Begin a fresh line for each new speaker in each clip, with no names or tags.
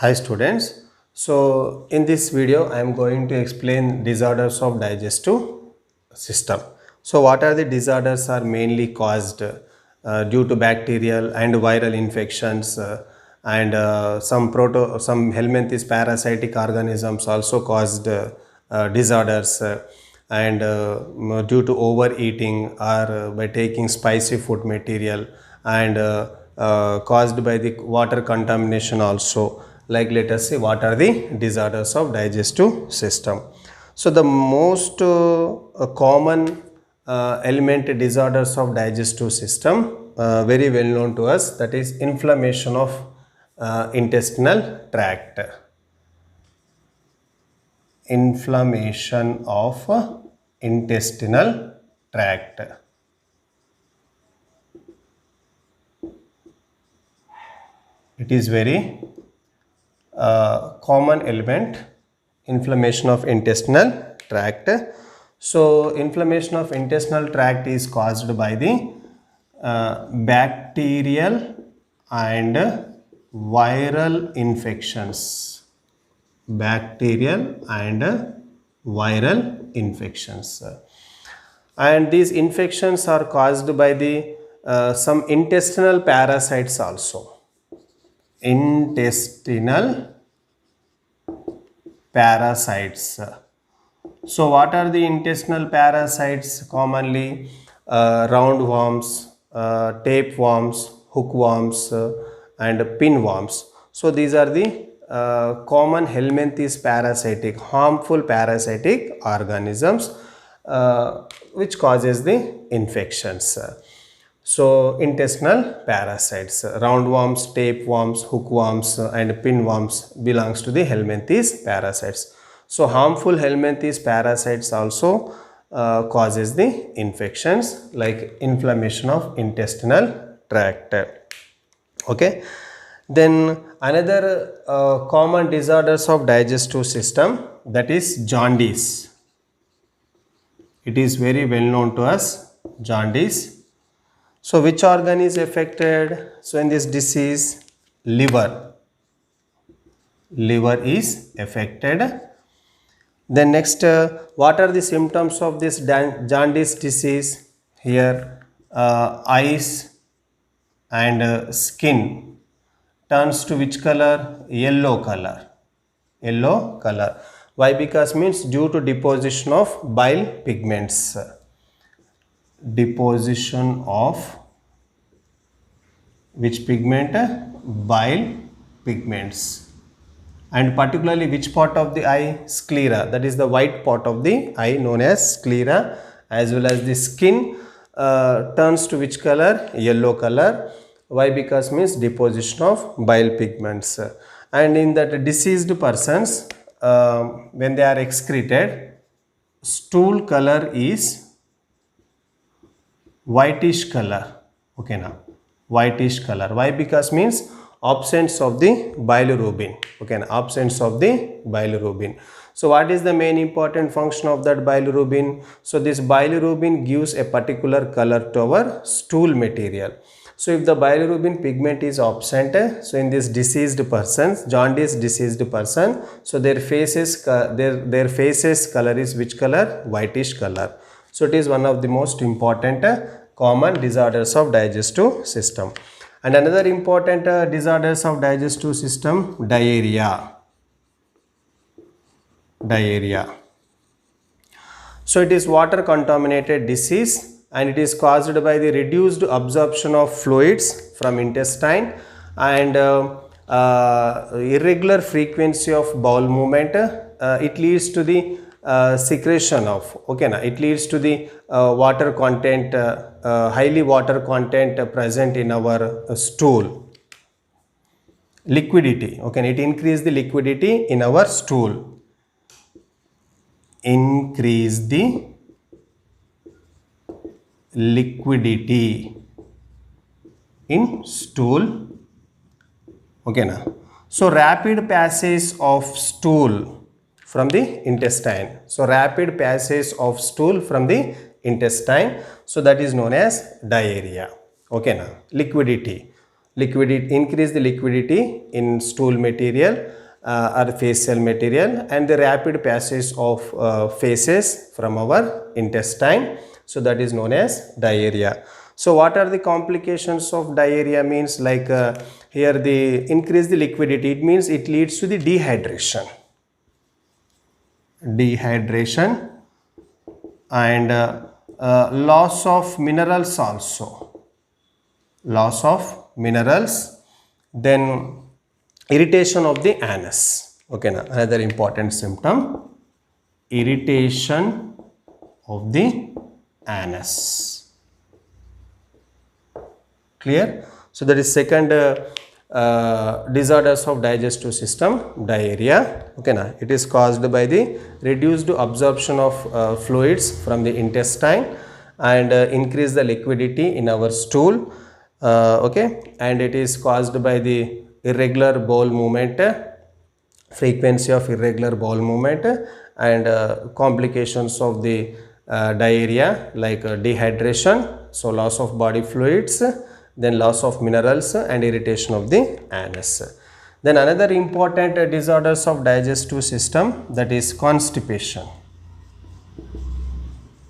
Hi students. So in this video I am going to explain disorders of digestive system. So what are the disorders are mainly caused due to bacterial and viral infections some helminthes parasitic organisms also caused disorders due to overeating or by taking spicy food material and caused by the water contamination also, like let us see what are the disorders of digestive system. So the most common element disorders of digestive system, very well known to us, that is inflammation of intestinal tract. Inflammation of intestinal tract. It is very common element, inflammation of intestinal tract. So inflammation of intestinal tract is caused by the bacterial and viral infections. Bacterial and viral infections. And these infections are caused by the some intestinal parasites also. Intestinal parasites. So what are the intestinal parasites commonly? Roundworms, tapeworms, hookworms, and pinworms. So these are the common helminthes parasitic, harmful parasitic organisms which causes the infections. So intestinal parasites, roundworms, tapeworms, hookworms and pinworms belongs to the helminthes parasites. So harmful helminthes parasites also causes the infections like inflammation of intestinal tract. Okay. Then another common disorders of digestive system, that is jaundice. It is very well known to us, jaundice. So which organ is affected? So in this disease, liver. Liver is affected. Then next, what are the symptoms of this jaundice disease? Here, eyes and skin turns to which color? Yellow color. Yellow color. Why? Because means due to deposition of bile pigments. Deposition of which pigment? Bile pigments. And particularly which part of the eye? Sclera. That is the white part of the eye known as sclera, as well as the skin turns to which color? Yellow color. Why? Because means deposition of bile pigments. And in that diseased persons, when they are excreted, stool color is whitish color. Okay, now whitish color. Why? Because means absence of the bilirubin. Okay, now absence of the bilirubin. So what is the main important function of that bilirubin? So this bilirubin gives a particular color to our stool material. So if the bilirubin pigment is absent, so in this diseased persons, jaundice diseased person, so their faces color is which color? Whitish color. So it is one of the most important common disorders of digestive system. And another important disorders of digestive system, diarrhea. Diarrhea. So it is water contaminated disease, and it is caused by the reduced absorption of fluids from intestine and irregular frequency of bowel movement. It leads to the secretion of, okay, now it leads to the water content, highly water content present in our stool. Liquidity, okay, it increase the liquidity in our stool. Increase the liquidity in stool. Okay, now so rapid passage of stool from the intestine. So rapid passage of stool from the intestine. So that is known as diarrhea. Okay, now liquidity. liquidity, increase the liquidity in stool material or facial material, and the rapid passage of feces from our intestine. So that is known as diarrhea. So what are the complications of diarrhea? Means like here the increase the liquidity, it means it leads to the dehydration and loss of minerals also, loss of minerals, then irritation of the anus. Okay, now another important symptom, irritation of the anus. Clear? So that is second disorders of digestive system, diarrhea. Okay, now it is caused by the reduced absorption of fluids from the intestine and increase the liquidity in our stool. Okay, and it is caused by the irregular bowel movement, frequency of irregular bowel movement, and complications of the diarrhea like dehydration, so loss of body fluids, then loss of minerals and irritation of the anus. Then another important disorders of digestive system, that is constipation.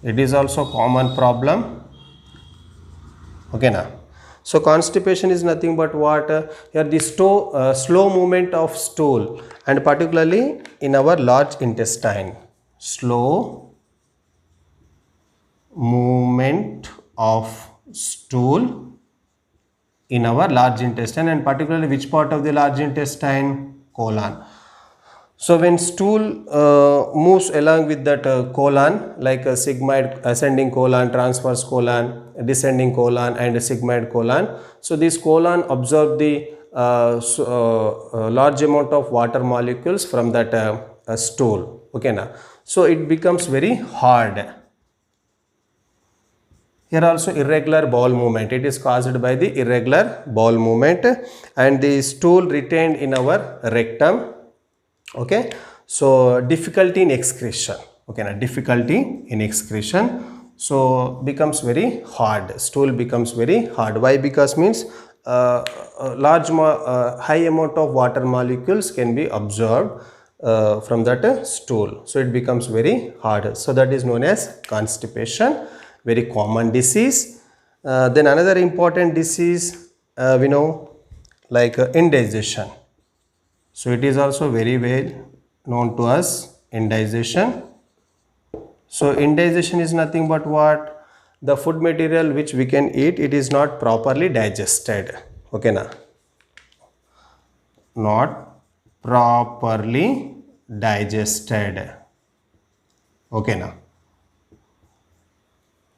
It is also common problem. Okay, now. So constipation is nothing but what? Here the slow movement of stool, and particularly in our large intestine. Slow movement of stool in our large intestine, and particularly which part of the large intestine? Colon. So when stool moves along with that colon, like a sigmoid ascending colon, transverse colon, descending colon, and a sigmoid colon. So this colon absorb the large amount of water molecules from that stool. Okay, now. So it becomes very hard. Here also irregular bowel movement. It is caused by the irregular bowel movement, and the stool retained in our rectum. Okay, so difficulty in excretion. Okay, now difficulty in excretion, so becomes very hard. Stool becomes very hard. Why? Because means high amount of water molecules can be absorbed from that stool, so it becomes very hard. So that is known as constipation, very common disease. Then another important disease we know, like indigestion. So it is also very well known to us, indigestion. So indigestion is nothing but what? The food material which we can eat, it is not properly digested. Okay, now. Not properly digested. Okay, now.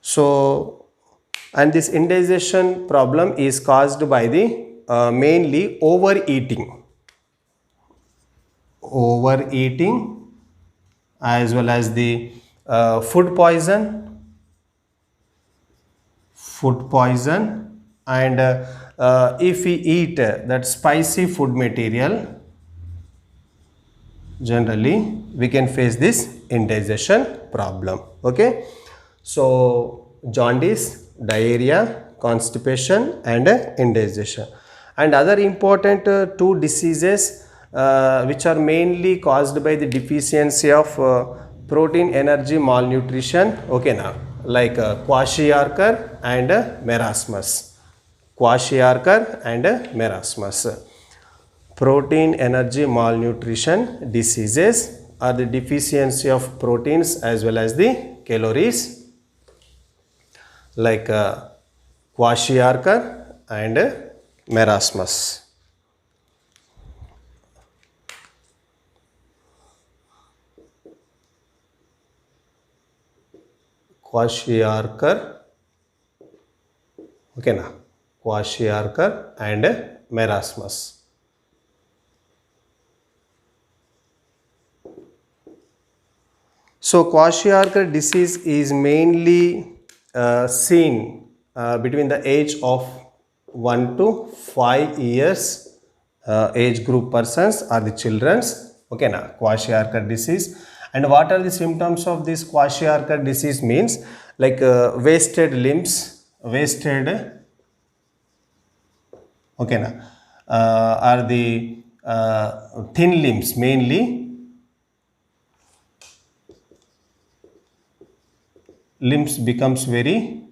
So, and this indigestion problem is caused by the mainly overeating as well as the food poison, and if we eat that spicy food material, generally we can face this indigestion problem. Okay, so jaundice, diarrhea, constipation, and indigestion. And other important two diseases which are mainly caused by the deficiency of protein energy malnutrition. Okay, now, like kwashiorkor and marasmus. Kwashiorkor and marasmus. Protein energy malnutrition diseases are the deficiency of proteins as well as the calories, like kwashiorkor and marasmus. Kwashiorkor, okay, na, kwashiorkor and marasmus. So kwashiorkor disease is mainly seen between the age of 1 to 5 years age group persons are the children's. Okay, na, kwashiorkor disease. And what are the symptoms of this kwashiorkor disease? Means like wasted limbs, wasted okay na, are the thin limbs, mainly limbs becomes very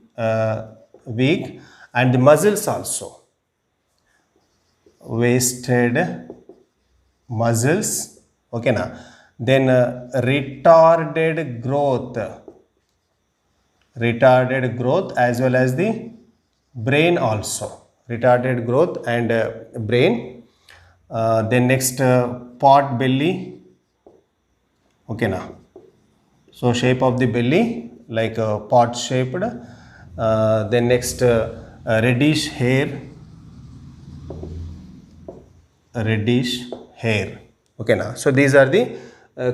weak, and the muscles also, wasted muscles, okay na, then retarded growth as well as the brain also, retarded growth and brain. Then next pot belly, okay na, so shape of the belly like pot shaped. Then next reddish hair, okay na. So these are the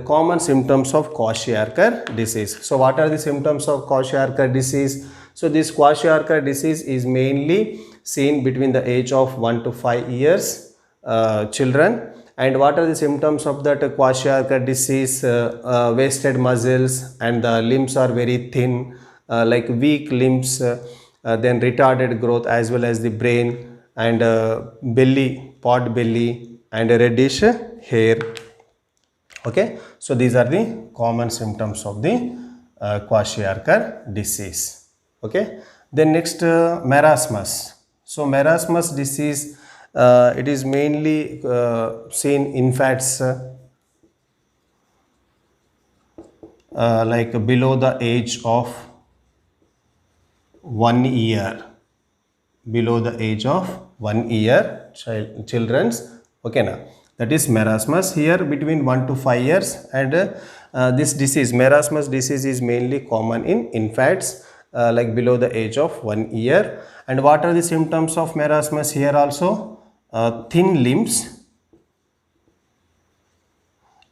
common symptoms of Kwashiorkor disease. So what are the symptoms of Kwashiorkor disease? So this Kwashiorkor disease is mainly seen between the age of 1 to 5 years children. And what are the symptoms of that Kwashiorkor disease? Wasted muscles, and the limbs are very thin, like weak limbs, then retarded growth as well as the brain, and belly, pot belly, and reddish hair. Okay, so these are the common symptoms of the Kwashiorkor disease. Okay, then next marasmus. So marasmus disease, it is mainly seen in infants like below the age of 1 year, below the age of 1 year children's, okay na, that is marasmus. Here between 1 to 5 years, and this disease, marasmus disease, is mainly common in infants like below the age of 1 year. And what are the symptoms of marasmus here also? Thin limbs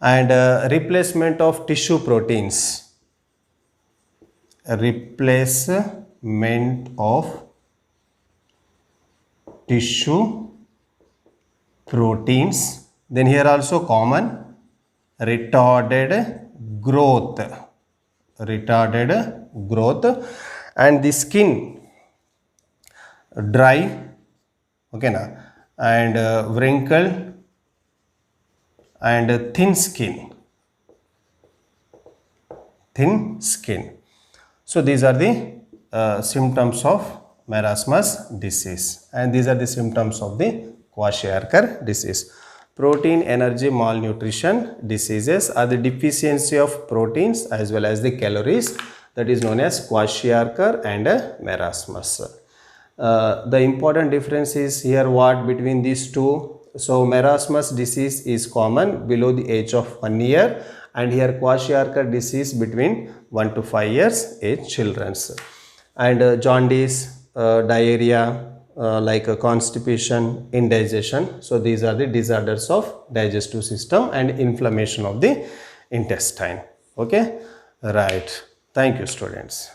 and replacement of tissue proteins, replacement of tissue proteins. Then here also common retarded growth, and the skin dry, okay na, and wrinkled and thin skin. So these are the symptoms of marasmus disease, and these are the symptoms of the Kwashiorkor disease. Protein energy malnutrition diseases are the deficiency of proteins as well as the calories, that is known as Kwashiorkor and marasmus. The important difference is here what between these two. So marasmus disease is common below the age of 1 year, and here Kwashiorkor disease between 1 to 5 years age children's. And jaundice, diarrhea, like constipation, indigestion. So these are the disorders of digestive system and inflammation of the intestine. Okay, right. Thank you, students.